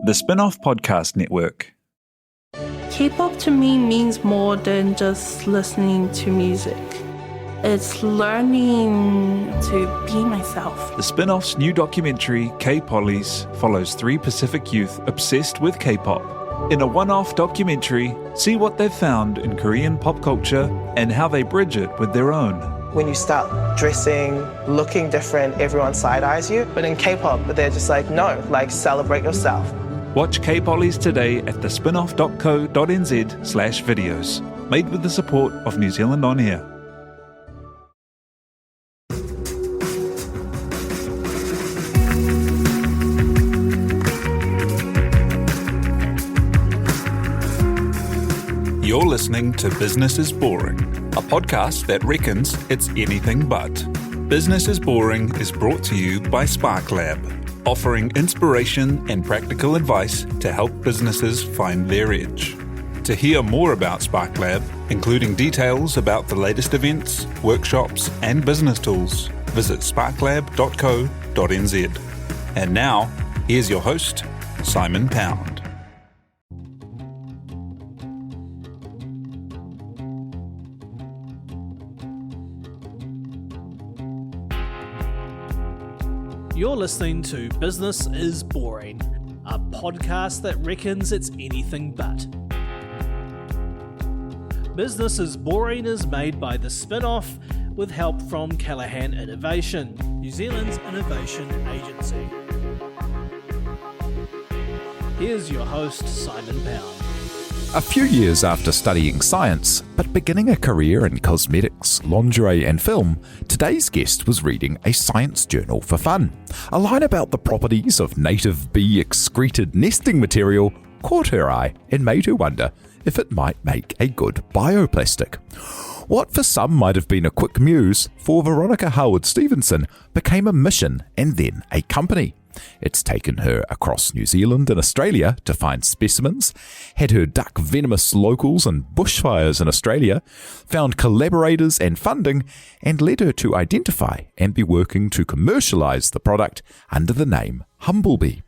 The Spin-Off Podcast Network. K-pop to me means more than just listening to music. It's learning to be myself. The Spin-Off's new documentary, K-Pollies, follows 3 Pacific youth obsessed with K-pop. In a one-off documentary, see what they've found in Korean pop culture and how they bridge it with their own. When you start dressing, looking different, everyone side-eyes you. But in K-pop, they're just like, no, like celebrate yourself. Watch K-Pollies today at thespinoff.co.nz/videos. Made with the support of New Zealand On Air. You're listening to Business is Boring, a podcast that reckons it's anything but. Business is Boring is brought to you by Spark Lab, offering inspiration and practical advice to help businesses find their edge. To hear more about Spark Lab, including details about the latest events, workshops and business tools, visit sparklab.co.nz. And now, here's your host, Simon Pound. You're listening to Business is Boring, a podcast that reckons it's anything but. Business is Boring is made by The Spin-Off with help from Callaghan Innovation, New Zealand's innovation agency. Here's your host, Simon Pound. A few years after studying science, but beginning a career in cosmetics, lingerie and film, today's guest was reading a science journal for fun. A line about the properties of native bee excreted nesting material caught her eye and made her wonder if it might make a good bioplastic. What for some might have been a quick muse, for Veronica Harwood-Stevenson became a mission and then a company. It's taken her across New Zealand and Australia to find specimens, had her duck venomous locals and bushfires in Australia, found collaborators and funding, and led her to identify and be working to commercialise the product under the name Humblebee.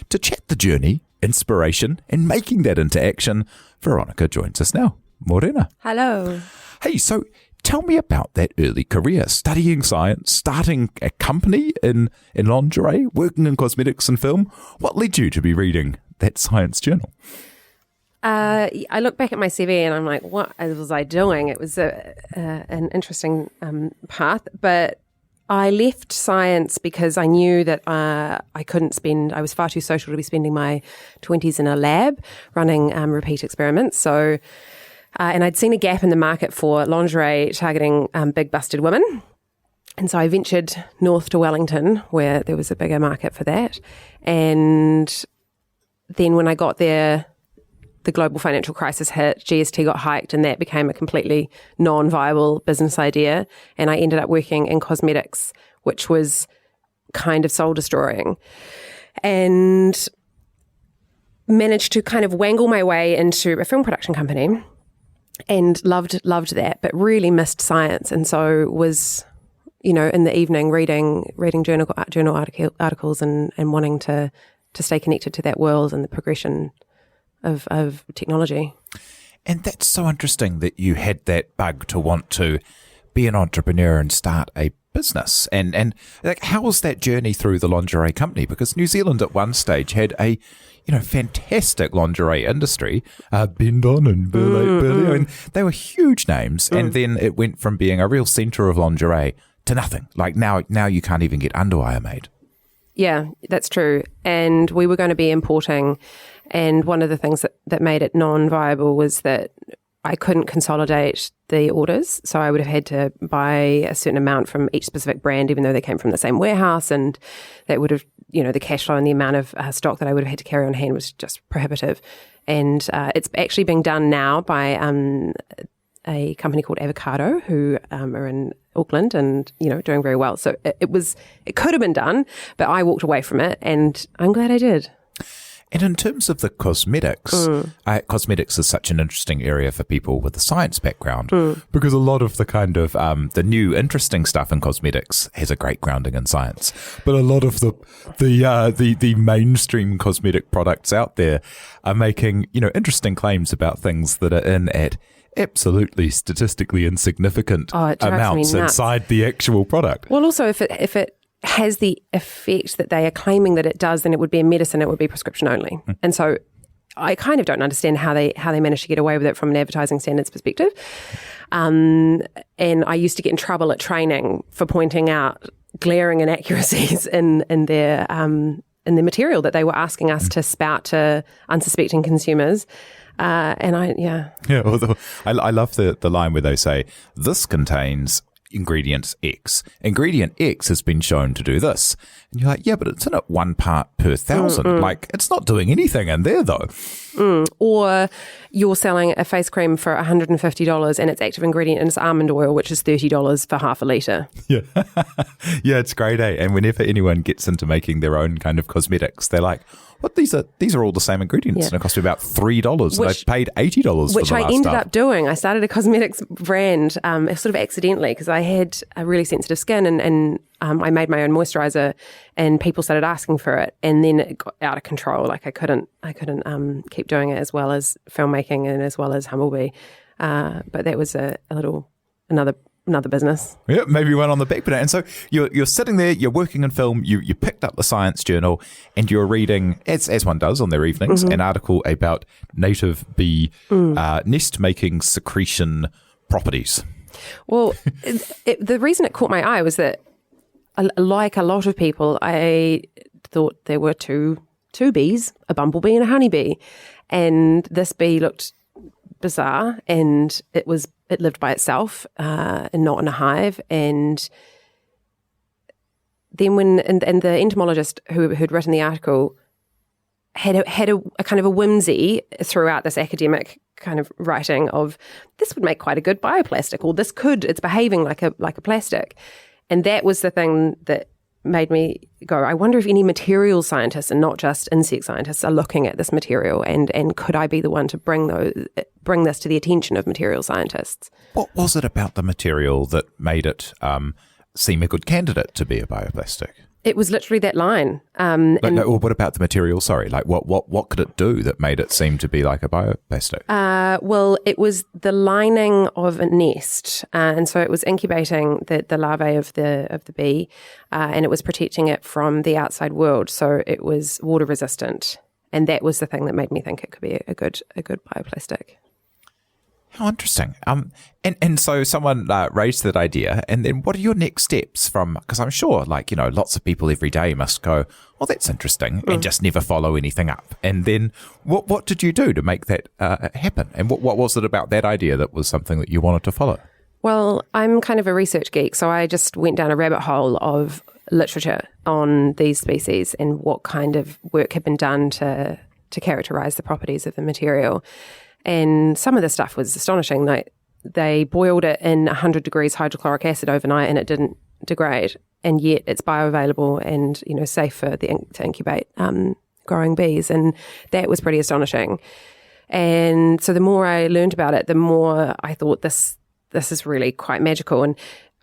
To chat the journey, inspiration, and making that into action, Veronica joins us now. Morena. Hello. Hey, so tell me about that early career, studying science, starting a company in lingerie, working in cosmetics and film. What led you to be reading that science journal? I look back at my CV and I'm like, what was I doing? It was an interesting path, but I left science because I knew that I was far too social to be spending my 20s in a lab running repeat experiments. So and I'd seen a gap in the market for lingerie targeting big busted women. And so I ventured north to Wellington where there was a bigger market for that. And then when I got there, the global financial crisis hit, GST got hiked, and that became a completely non-viable business idea. And I ended up working in cosmetics, which was kind of soul-destroying. And managed to kind of wangle my way into a film production company. And loved that, but really missed science, and so was, in the evening reading journal articles and wanting to stay connected to that world and the progression of technology. And that's so interesting that you had that bug to want to be an entrepreneur and start a business. And like, how was that journey through the lingerie company? Because New Zealand at one stage had a fantastic lingerie industry, Bendon and Burley, and they were huge names. And then it went from being a real centre of lingerie to nothing. Like now you can't even get underwire made. Yeah, that's true. And we were going to be importing. And one of the things that made it non-viable was that I couldn't consolidate the orders. So I would have had to buy a certain amount from each specific brand, even though they came from the same warehouse. And that would have, the cash flow and the amount of stock that I would have had to carry on hand was just prohibitive. And it's actually being done now by a company called Avocado, who are in Auckland and, doing very well. So it could have been done, but I walked away from it and I'm glad I did. And in terms of the cosmetics, cosmetics is such an interesting area for people with a science background because a lot of the kind of the new interesting stuff in cosmetics has a great grounding in science. But a lot of the mainstream cosmetic products out there are making, interesting claims about things that are in at absolutely statistically insignificant amounts inside the actual product. Well, also if it has the effect that they are claiming that it does, then it would be a medicine, it would be prescription only. And so I kind of don't understand how they manage to get away with it from an advertising standards perspective. And I used to get in trouble at training for pointing out glaring inaccuracies in their material that they were asking us to spout to unsuspecting consumers. I love the line where they say, this contains ingredient X. Ingredient X has been shown to do this. And you're like, yeah, but it's in at 1 part per 1,000. Like, it's not doing anything in there, though. Or you're selling a face cream for $150 and its active ingredient is almond oil, which is $30 for half a litre. Yeah. Yeah, it's great, eh? And whenever anyone gets into making their own kind of cosmetics, they're like, what, these are all the same ingredients, and it cost me about $3. And I paid $80 for the last Which I ended up doing. I started a cosmetics brand sort of accidentally because I had a really sensitive skin and I made my own moisturizer and people started asking for it, and then it got out of control. Like I couldn't keep doing it as well as filmmaking and as well as Humblebee. But that was another business. Yeah, maybe one on the back burner. And so you're sitting there, you're working in film, you picked up the science journal and you're reading, as one does on their evenings, an article about native bee nest-making secretion properties. Well, the reason it caught my eye was that, like a lot of people, I thought there were two bees, a bumblebee and a honeybee. And this bee looked bizarre, and it lived by itself and not in a hive. And then and the entomologist who'd written the article had a kind of a whimsy throughout this academic kind of writing of, this would make quite a good bioplastic, or it's behaving like a plastic. And that was the thing that made me go, I wonder if any material scientists and not just insect scientists are looking at this material, and could I be the one to bring this to the attention of material scientists? What was it about the material that made it seem a good candidate to be a bioplastic? It was literally that line. What about the material? Sorry, like what could it do that made it seem to be like a bioplastic? Well, it was the lining of a nest, and so it was incubating the larvae of the bee, and it was protecting it from the outside world. So it was water resistant, and that was the thing that made me think it could be a good bioplastic. How interesting. And so someone raised that idea, and then what are your next steps from, because I'm sure lots of people every day must go, well, that's interesting, and just never follow anything up. And then what did you do to make that happen? And what was it about that idea that was something that you wanted to follow? Well, I'm kind of a research geek, so I just went down a rabbit hole of literature on these species and what kind of work had been done to characterize the properties of the material. And some of the stuff was astonishing. Like, they boiled it in 100 degrees hydrochloric acid overnight and it didn't degrade. And yet it's bioavailable and, safe to incubate growing bees. And that was pretty astonishing. And so the more I learned about it, the more I thought this is really quite magical. And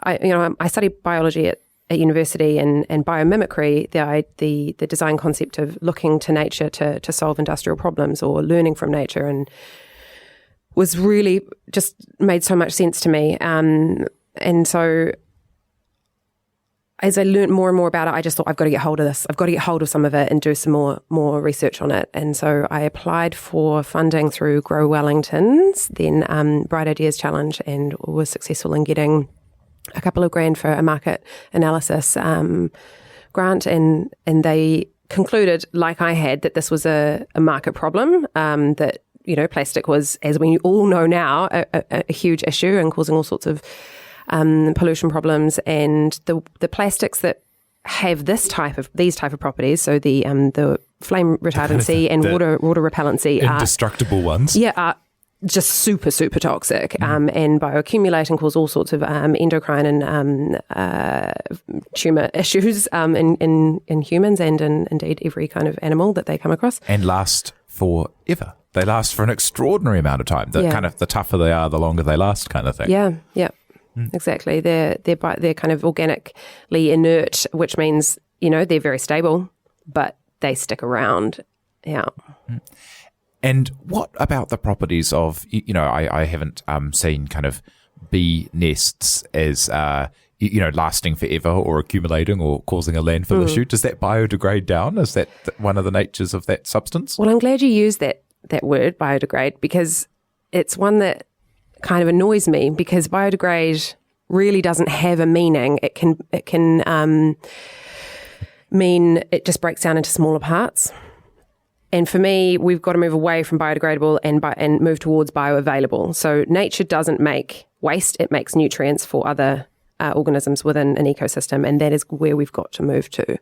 I studied biology at university and biomimicry, the design concept of looking to nature to solve industrial problems or learning from nature, and was really just made so much sense to me. And so as I learned more and more about it, I just thought, I've got to get hold of this. I've got to get hold of some of it and do some more research on it. And so I applied for funding through Grow Wellington's then Bright Ideas Challenge, and was successful in getting a couple of grand for a market analysis grant. And they concluded, like I had, that this was a market problem, that plastic was, as we all know now, a huge issue and causing all sorts of pollution problems. And the plastics that have these type of properties, so the flame retardancy and water repellency, indestructible ones, are just super, super toxic, and bioaccumulate and cause all sorts of endocrine and tumour issues in humans and in indeed every kind of animal that they come across. And last forever. They last for an extraordinary amount of time. Kind of the tougher they are, the longer they last, kind of thing. Yeah. Exactly. They're kind of organically inert, which means, they're very stable, but they stick around. Yeah. And what about the properties of, I haven't seen kind of bee nests as, lasting forever or accumulating or causing a landfill issue. Does that biodegrade down? Is that one of the natures of that substance? Well, I'm glad you used that word, biodegrade, because it's one that kind of annoys me, because biodegrade really doesn't have a meaning. It can mean it just breaks down into smaller parts. And for me, we've got to move away from biodegradable and move towards bioavailable. So nature doesn't make waste, it makes nutrients for other organisms within an ecosystem, and that is where we've got to move to.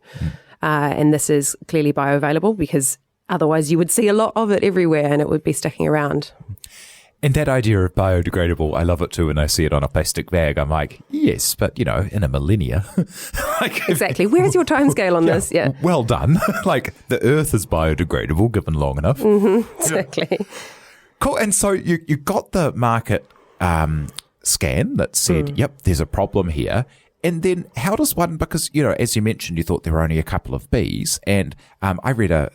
And this is clearly bioavailable, because otherwise you would see a lot of it everywhere and it would be sticking around. And that idea of biodegradable, I love it too when I see it on a plastic bag. I'm like, yes, but, in a millennia. Exactly. Where's your timescale on this? Yeah. Well done. Like, the earth is biodegradable given long enough. Exactly. Cool. And so you got the market scan that said, yep, there's a problem here. And then how does one, because, as you mentioned, you thought there were only a couple of bees. And I read there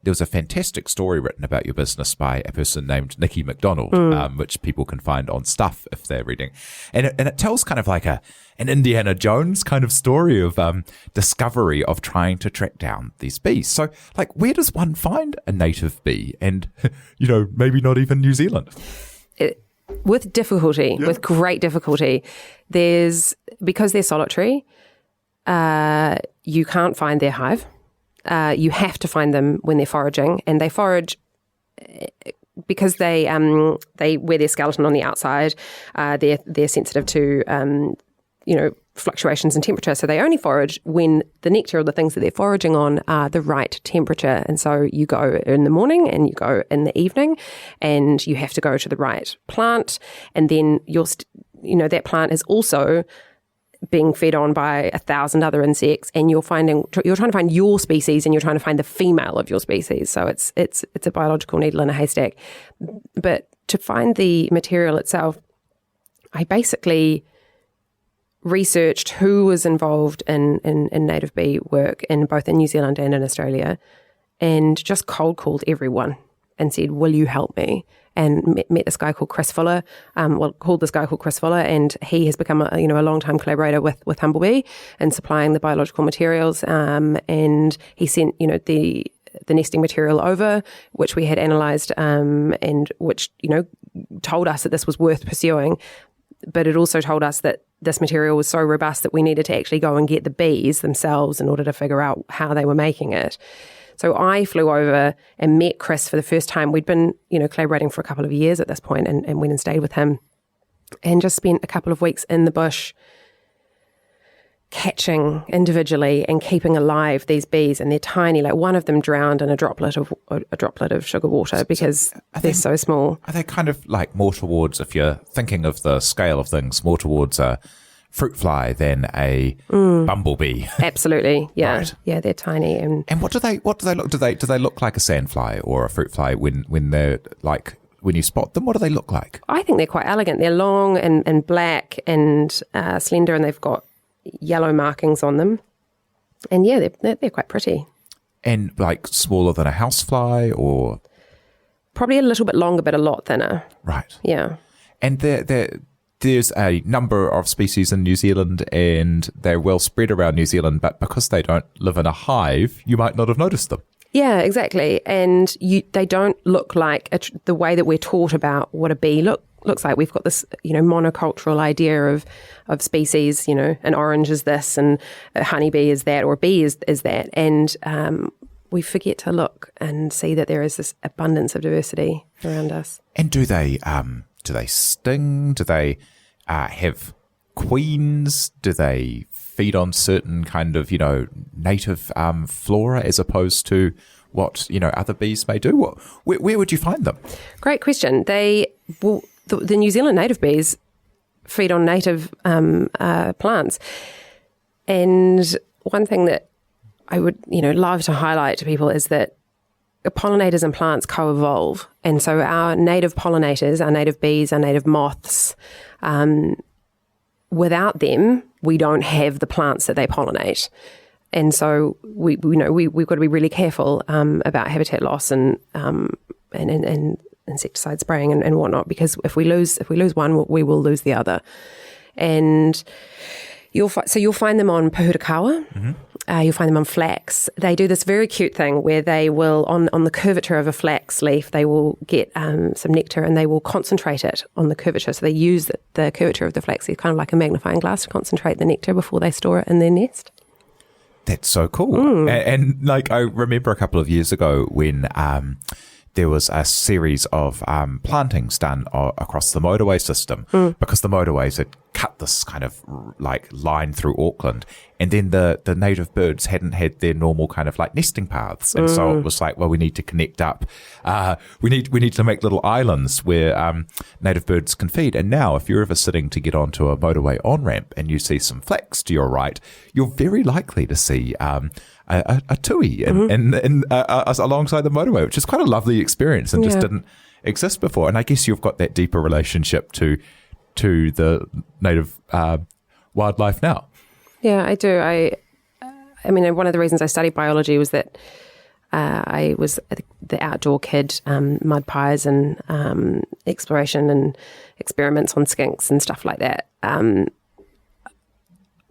was a fantastic story written about your business by a person named Nikki McDonald, which people can find on Stuff if they're reading. And it tells kind of like an Indiana Jones kind of story of discovery of trying to track down these bees. So, like, where does one find a native bee? And, maybe not even New Zealand. With difficulty, with great difficulty. Because they're solitary, you can't find their hive. You have to find them when they're foraging, and they forage because they wear their skeleton on the outside. They're sensitive to fluctuations in temperature, so they only forage when the nectar or the things that they're foraging on are the right temperature. And so you go in the morning and you go in the evening, and you have to go to the right plant, and then that plant is also being fed on by 1,000 other insects, and you're trying to find your species, and you're trying to find the female of your species. So it's a biological needle in a haystack. But to find the material itself, I basically researched who was involved in native bee work both in New Zealand and in Australia, and just cold called everyone and said, will you help me? And met this guy called Chris Fuller, and he has become a long-time collaborator with Humblebee and supplying the biological materials, and he sent the nesting material over, which we had analysed, and which told us that this was worth pursuing. But it also told us that this material was so robust that we needed to actually go and get the bees themselves in order to figure out how they were making it. So I flew over and met Chris for the first time. We'd been, collaborating for a couple of years at this point, and went and stayed with him and just spent a couple of weeks in the bush catching individually and keeping alive these bees. And they're tiny, like one of them drowned in a droplet of sugar water because they're so small. Are they kind of like more towards, if you're thinking of the scale of things, more towards a fruit fly than a bumblebee? Absolutely, yeah. Right. Yeah, they're tiny. And what do they look? Do they look like a sandfly or a fruit fly when they're like, when you spot them? What do they look like? I think they're quite elegant. They're long and black and slender, and they've got yellow markings on them. And yeah, they're quite pretty. And like smaller than a housefly, or? Probably a little bit longer, but a lot thinner. Right. Yeah. And there's a number of species in New Zealand, and they're well spread around New Zealand, but because they don't live in a hive, you might not have noticed them. Yeah, exactly. And they don't look like the way that we're taught about what a bee looks like. We've got this, monocultural idea of species, an orange is this and a honeybee is that, or a bee is that. And we forget to look and see that there is this abundance of diversity around us. And do they sting? Do they have queens? Do they feed on certain kind of, native flora as opposed to what, other bees may do? Where would you find them? Great question. They well, the New Zealand native bees feed on native plants. And one thing that I would, love to highlight to people is that pollinators and plants co-evolve. And so our native pollinators, our native bees, our native moths, without them, we don't have the plants that they pollinate. And so we've got to be really careful about habitat loss and insecticide spraying and whatnot, because if we lose one, we will lose the other. And you'll find them on pahurakawa. Mm-hmm. You'll find them on flax. They do this very cute thing where they will, on the curvature of a flax leaf, they will get some nectar and they will concentrate it on the curvature. So they use the curvature of the flax leaf kind of like a magnifying glass to concentrate the nectar before they store it in their nest. That's so cool. And like, I remember a couple of years ago when there was a series of plantings done across the motorway system because the motorways had cut this kind of like line through Auckland, and then the native birds hadn't had their normal kind of like nesting paths, and so it was like, well, we need to connect up. We need to make little islands where native birds can feed. And now, if you're ever sitting to get onto a motorway on ramp and you see some flax to your right, you're very likely to see a tui alongside the motorway, which is quite a lovely experience and just didn't exist before. And I guess you've got that deeper relationship to the native wildlife now. Yeah, I do. I mean, one of the reasons I studied biology was that I was the outdoor kid, mud pies and exploration and experiments on skinks and stuff like that.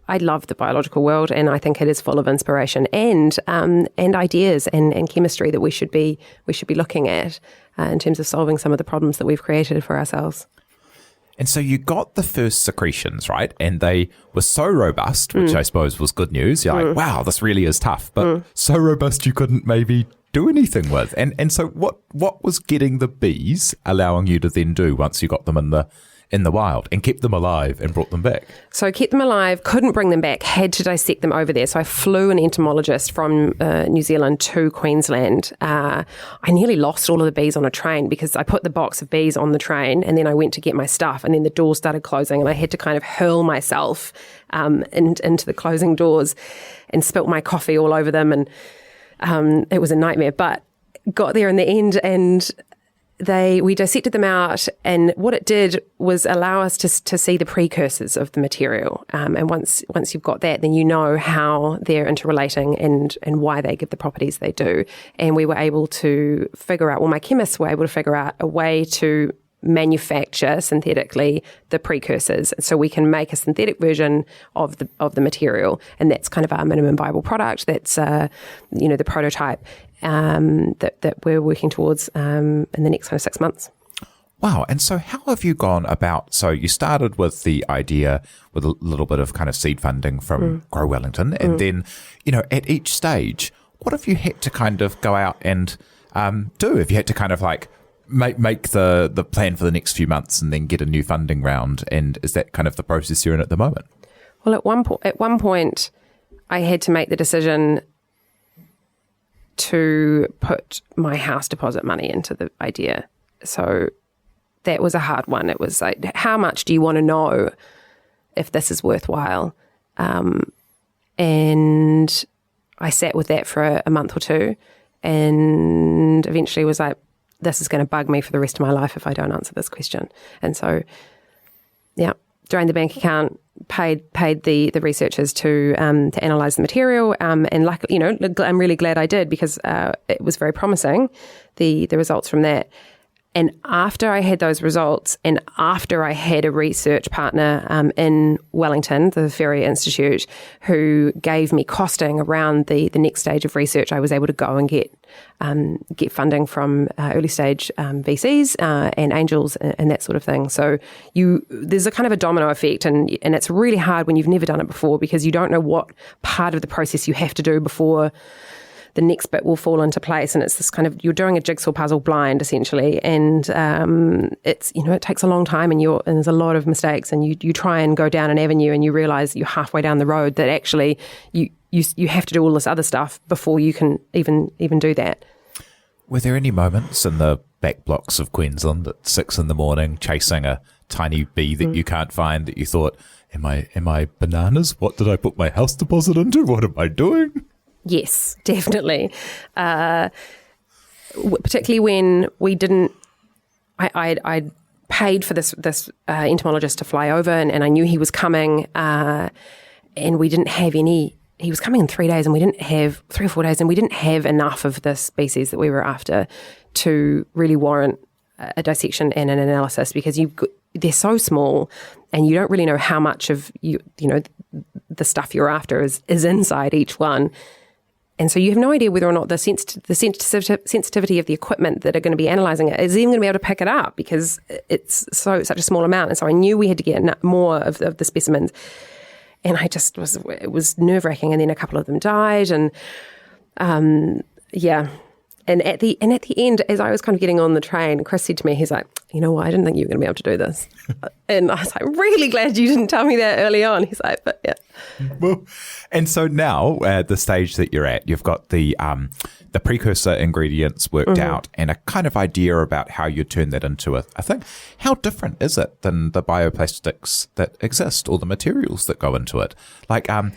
I love the biological world, and I think it is full of inspiration and ideas and chemistry that we should be looking at in terms of solving some of the problems that we've created for ourselves. And so you got the first secretions, right? And they were so robust, which I suppose was good news. You're like, wow, this really is tough, but so robust you couldn't maybe do anything with. And so what was getting the bees allowing you to then do once you got them in the wild and kept them alive and brought them back? So kept them alive, couldn't bring them back, had to dissect them over there. So I flew an entomologist from New Zealand to Queensland. I nearly lost all of the bees on a train because I put the box of bees on the train and then I went to get my stuff and then the doors started closing and I had to kind of hurl myself into the closing doors and spilt my coffee all over them, and it was a nightmare, but got there in the end and we dissected them out, and what it did was allow us to see the precursors of the material. And once you've got that, then you know how they're interrelating and why they give the properties they do. And we were able to figure out, my chemists were able to figure out a way to manufacture synthetically the precursors, so we can make a synthetic version of the material, and that's kind of our minimum viable product. That's the prototype that we're working towards in the next kind of 6 months. Wow. And so how have you gone about, so you started with the idea with a little bit of kind of seed funding from Grow Wellington, and then, at each stage, what have you had to kind of go out and do? Have you had to kind of like make the plan for the next few months and then get a new funding round? And is that kind of the process you're in at the moment? Well, at one point, I had to make the decision to put my house deposit money into the idea. So that was a hard one. It was like, how much do you want to know if this is worthwhile? And I sat with that for a month or two and eventually was like, this is going to bug me for the rest of my life if I don't answer this question. And so, drained the bank account, paid the researchers to analyse the material, and I'm really glad I did because it was very promising, the results from that. And after I had those results, and after I had a research partner in Wellington, the Ferry Institute, who gave me costing around the next stage of research, I was able to go and get funding from early stage VCs and angels and that sort of thing. So there's a kind of a domino effect, and it's really hard when you've never done it before because you don't know what part of the process you have to do before the next bit will fall into place. And it's this kind of, you're doing a jigsaw puzzle blind essentially. And it's, it takes a long time and there's a lot of mistakes, and you try and go down an avenue and you realize you're halfway down the road that actually you have to do all this other stuff before you can even do that. Were there any moments in the back blocks of Queensland at 6 a.m. chasing a tiny bee that you can't find that you thought, am I bananas? What did I put my house deposit into? What am I doing? Yes, definitely. Particularly when we didn't, I paid for this entomologist to fly over, and I knew he was coming, and we didn't have any. He was coming in 3 days, and we didn't have 3 or 4 days, and we didn't have enough of this species that we were after to really warrant a dissection and an analysis, because they're so small, and you don't really know how much of the stuff you're after is inside each one. And so you have no idea whether or not the sensitivity of the equipment that are going to be analysing it is even going to be able to pick it up, because it's such a small amount. And so I knew we had to get more of the specimens. And it was nerve-wracking. And then a couple of them died. And And at the end, as I was kind of getting on the train, Chris said to me, he's like, you know what, I didn't think you were going to be able to do this. And I was like, really glad you didn't tell me that early on. He's like, but yeah. Well, and so now at the stage that you're at, you've got the precursor ingredients worked out and a kind of idea about how you turn that into a thing. How different is it than the bioplastics that exist or the materials that go into it? Like, are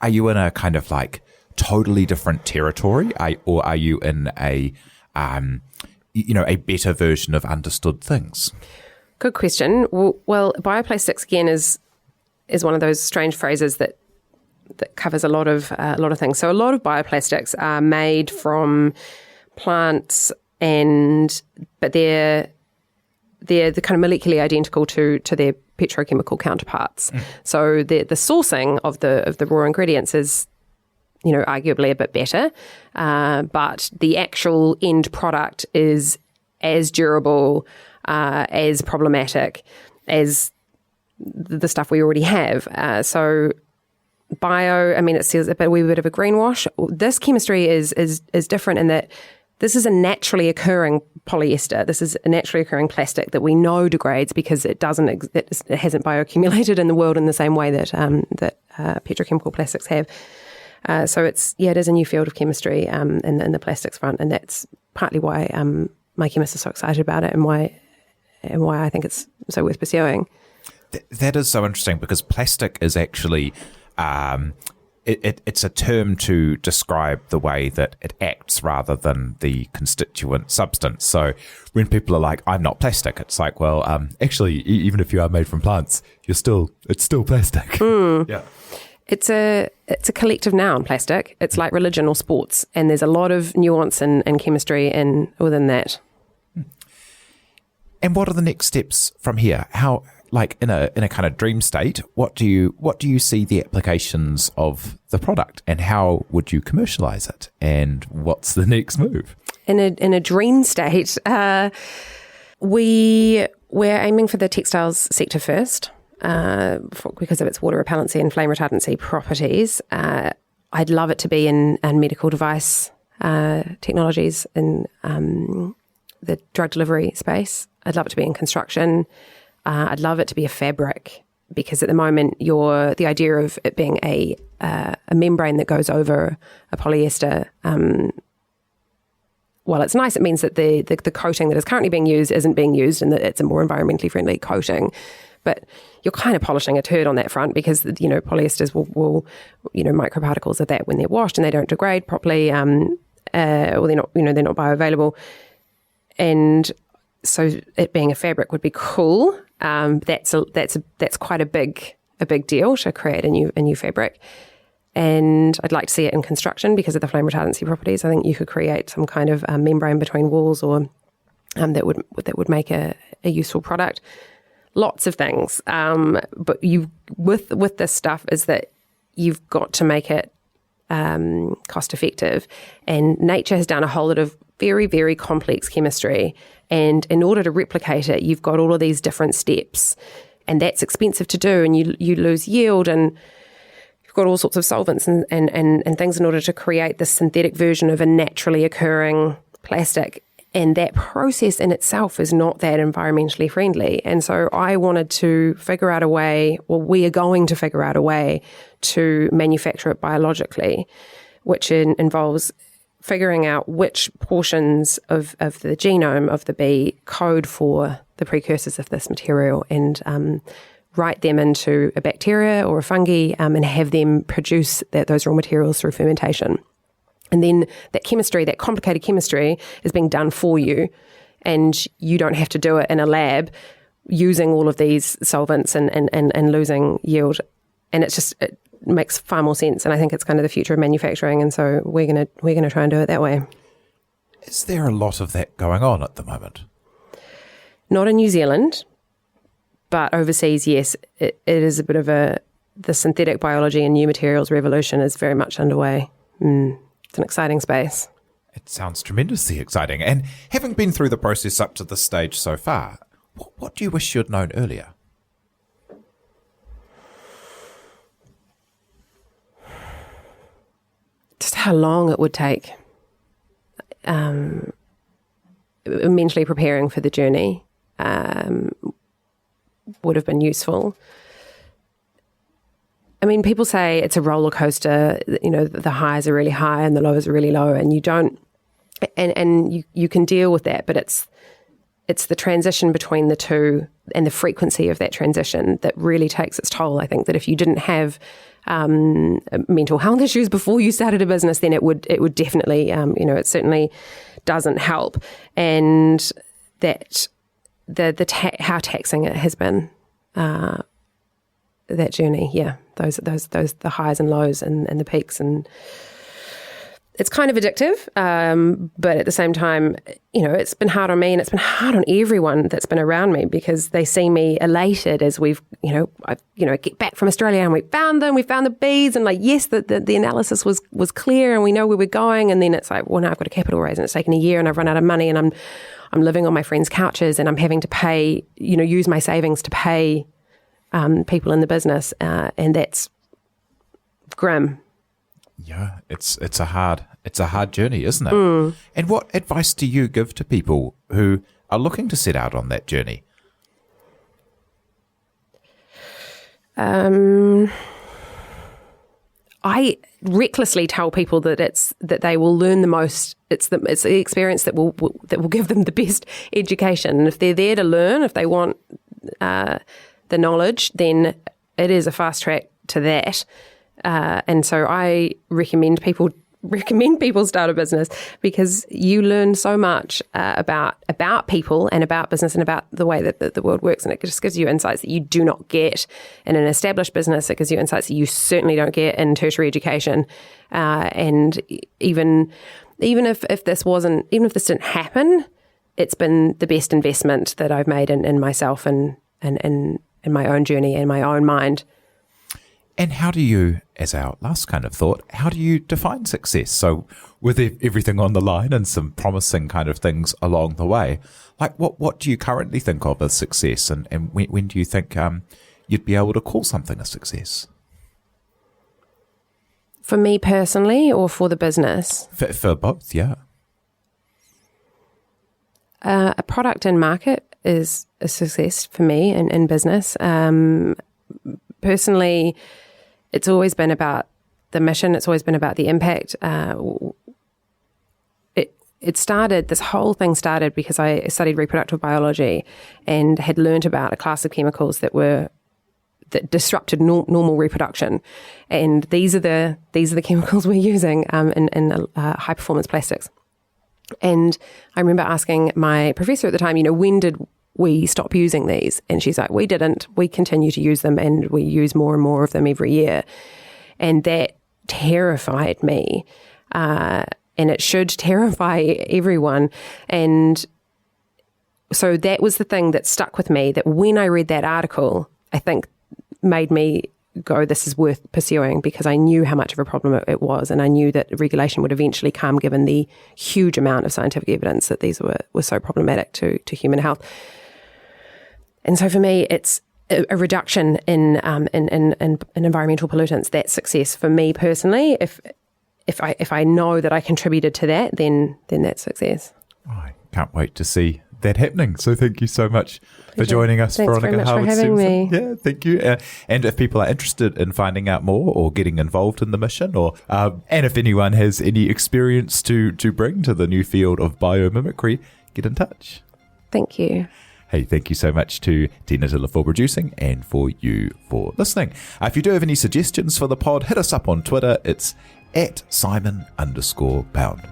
you in a kind of like totally different territory, or are you in a better version of understood things? Good question. Well, bioplastics again is one of those strange phrases that covers a lot of things. So a lot of bioplastics are made from plants, but they're the kind of molecularly identical to their petrochemical counterparts. So the sourcing of the raw ingredients is, arguably a bit better, but the actual end product is as durable, as problematic as the stuff we already have. So bio, it says a wee bit of a greenwash. This chemistry is different in that this is a naturally occurring polyester. This is a naturally occurring plastic that we know degrades because it hasn't bioaccumulated in the world in the same way that petrochemical plastics have. So it is a new field of chemistry in the plastics front, and that's partly why my chemists are so excited about it, and why I think it's so worth pursuing. That is so interesting, because plastic is actually it's a term to describe the way that it acts rather than the constituent substance. So when people are like, "I'm not plastic," it's like, well, actually, even if you are made from plants, it's still plastic. Yeah. It's a collective noun, plastic. It's like religion or sports, and there's a lot of nuance and chemistry within that. And what are the next steps from here? How, like in a kind of dream state, what do you see the applications of the product, and how would you commercialise it, and what's the next move? In a dream state, we're aiming for the textiles sector first. Because of its water repellency and flame retardancy properties. I'd love it to be in medical device technologies in the drug delivery space. I'd love it to be in construction. I'd love it to be a fabric, because at the moment the idea of it being a membrane that goes over a polyester, while it's nice, it means that the coating that is currently being used isn't being used, and that it's a more environmentally friendly coating. But you're kind of polishing a turd on that front, because polyesters will microparticles of that when they're washed, and they don't degrade properly, or they're not bioavailable. And so it being a fabric would be cool. That's quite a big deal to create a new fabric. And I'd like to see it in construction because of the flame retardancy properties. I think you could create some kind of membrane between walls, or that would make a useful product. Lots of things, but with this stuff is that you've got to make it cost effective, and nature has done a whole lot of very, very complex chemistry, and in order to replicate it, you've got all of these different steps, and that's expensive to do, and you lose yield, and you've got all sorts of solvents and things in order to create this synthetic version of a naturally occurring plastic. And that process in itself is not that environmentally friendly. And so I wanted to figure out a way, or we are going to figure out a way to manufacture it biologically, which involves figuring out which portions of the genome of the bee code for the precursors of this material and write them into a bacteria or a fungi and have them produce those raw materials through fermentation. And then that chemistry, that complicated chemistry, is being done for you, and you don't have to do it in a lab using all of these solvents and losing yield. And it makes far more sense, and I think it's kind of the future of manufacturing, and so we're gonna try and do it that way. Is there a lot of that going on at the moment? Not in New Zealand, but overseas, yes. It is a bit of the synthetic biology and new materials revolution is very much underway. It's an exciting space. It sounds tremendously exciting. And having been through the process up to this stage so far, what do you wish you'd known earlier? Just how long it would take. Mentally preparing for the journey would have been useful. I mean, people say it's a roller coaster, the highs are really high and the lows are really low, and you don't, and you can deal with that, but it's the transition between the two and the frequency of that transition that really takes its toll. I think that if you didn't have mental health issues before you started a business, then it would definitely, it certainly doesn't help. And that how taxing it has been, that journey, those the highs and lows and the peaks, and it's kind of addictive, but at the same time, it's been hard on me, and it's been hard on everyone that's been around me, because they see me elated as we've, I get back from Australia and we found the bees, and yes, the analysis was clear and we know where we're going, and then it's like, well, now I've got a capital raise and it's taken a year and I've run out of money and I'm living on my friends' couches and I'm having to pay, use my savings to pay people in the business, and that's grim. Yeah, it's a hard journey, isn't it? And what advice do you give to people who are looking to set out on that journey? I recklessly tell people that they will learn the most. It's the experience that will give them the best education. And if they're there to learn, if they want the knowledge, then it is a fast track to that. And so I recommend people start a business, because you learn so much about people and about business and about the way that the world works, and it just gives you insights that you do not get in an established business. It gives you insights that you certainly don't get in tertiary education. And even if this didn't happen, it's been the best investment that I've made in myself and in my own journey and my own mind. And how do you, as our last kind of thought, how do you define success? So with everything on the line and some promising kind of things along the way, like what do you currently think of as success? And when do you think you'd be able to call something a success? For me personally, or for the business? For both, yeah. A product in market is a success for me in business. Personally, it's always been about the mission. It's always been about the impact. This whole thing started because I studied reproductive biology and had learnt about a class of chemicals that disrupted normal reproduction. And these are the chemicals we're using in high performance plastics. And I remember asking my professor at the time, when did we stop using these? And she's like, we didn't. We continue to use them, and we use more and more of them every year. And that terrified me. And it should terrify everyone. And so that was the thing that stuck with me, that when I read that article, I think made me go, this is worth pursuing, because I knew how much of a problem it was, and I knew that regulation would eventually come, given the huge amount of scientific evidence that these were so problematic to human health. And so for me, it's a reduction in environmental pollutants. That's success for me personally. If I know that I contributed to that, then that's success. I can't wait to see that happening. So thank you so much for joining us, Thanks Veronica very much for having Harwood-Stevenson. me. Yeah, thank you. And if people are interested in finding out more or getting involved in the mission, or and if anyone has any experience to bring to the new field of biomimicry, get in touch. Thank you. Hey, thank you so much to Tina Tilla for producing and for you for listening. If you do have any suggestions for the pod, hit us up on Twitter. It's @Simon_Pound.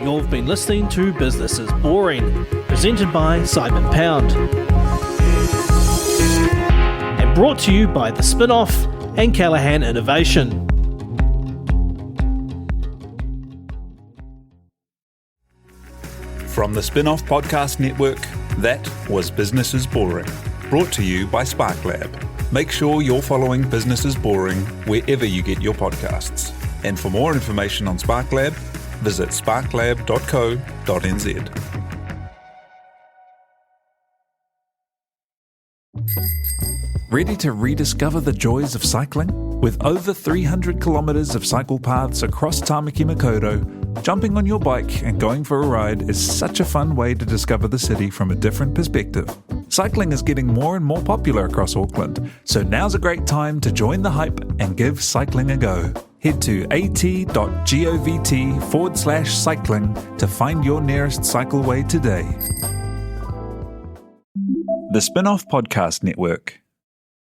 You've been listening to Business is Boring, presented by Simon Pound. And brought to you by The Spin-Off and Callaghan Innovation. From the Spin-Off Podcast Network, that was Business is Boring, brought to you by SparkLab. Make sure you're following Business is Boring wherever you get your podcasts. And for more information on SparkLab, visit sparklab.co.nz. Ready to rediscover the joys of cycling? With over 300 kilometres of cycle paths across Tāmaki Makaurau, jumping on your bike and going for a ride is such a fun way to discover the city from a different perspective. Cycling is getting more and more popular across Auckland, so now's a great time to join the hype and give cycling a go. Head to at.govt/cycling to find your nearest cycleway today. The Spin-Off Podcast Network.